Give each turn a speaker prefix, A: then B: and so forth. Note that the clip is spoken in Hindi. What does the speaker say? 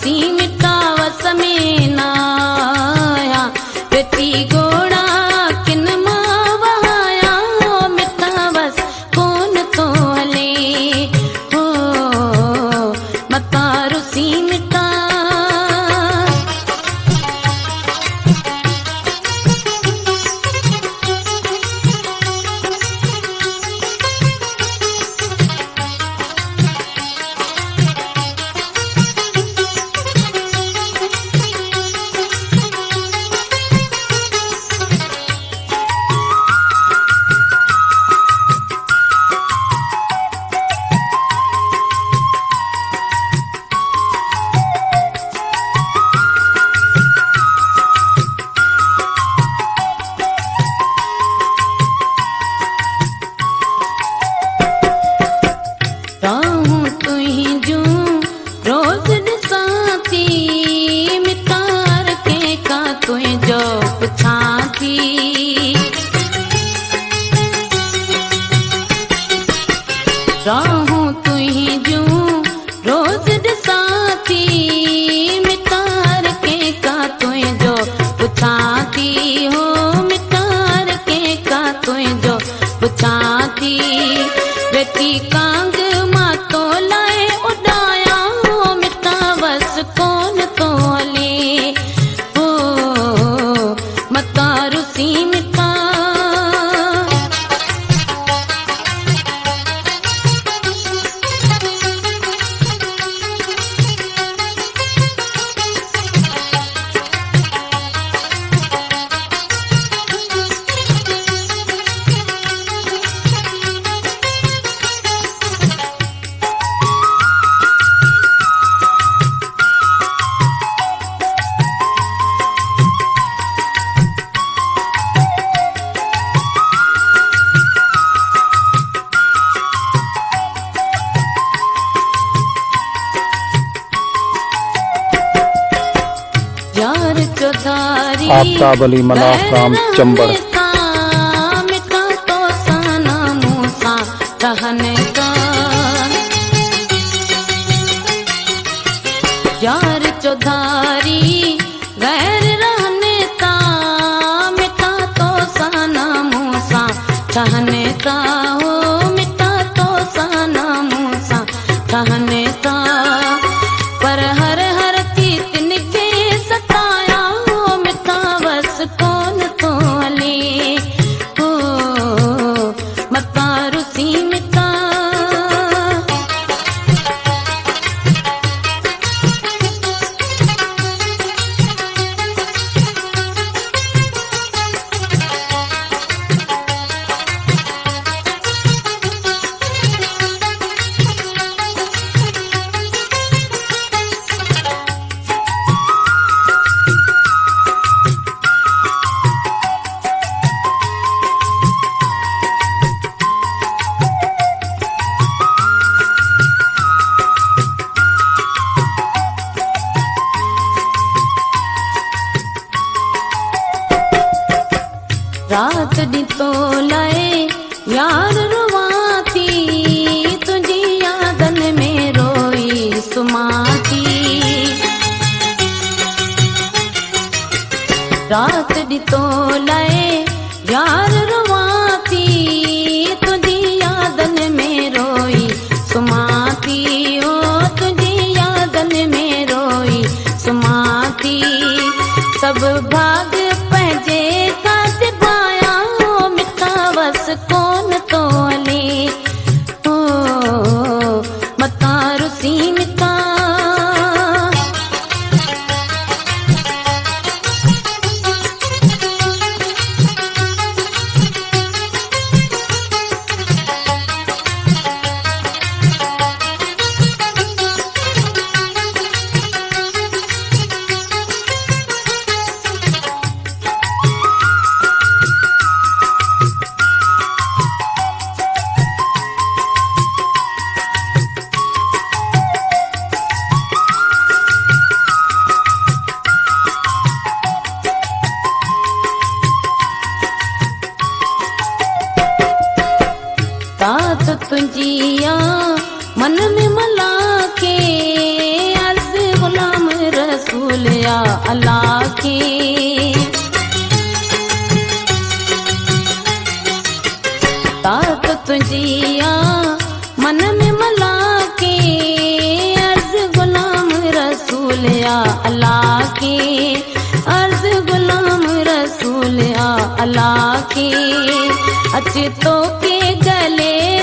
A: रुसी मिटा वस में नाया बेटी गोड़ा किन मां वहाया मिटा वस कौन तो हले हो मता रुसी मिटा राहूं तुही जूं रोज ॾिसां थी मिटार के का तुंहिंजो पुछां थी हो मिटार के का तुंहिंजो पुछां थी बेटी कांग मां तो लाए उॾायां हो मिटा वस कोन तो हले हो मता रुसी मिटा
B: आफ्ताब अली मनाफ राम चंबड़
A: मिटा तो साना मूसा कहने का यार चौधारी गैर रहने का मिटा तो साना मूसा कहने का हो मिटा तो साना मूसा कहने का पर हर हर की तिनके सताया कौन तो हले हो मता रुसी मिटा रात दी तो लाए यार रुवा थी तुझी यादन में रोई सुमा थी रात दी तो लाए यार रुवा थी तुझी यादन में रोई सुमा थी ओ तुझी यादन में रोई सुमा थी सब भाग पंहिंजे का कौन तो हले हो मता रुसी मिटा या अल्लाह की, अर्ज गुलाम रसूल या अल्लाह की। अच तो के गले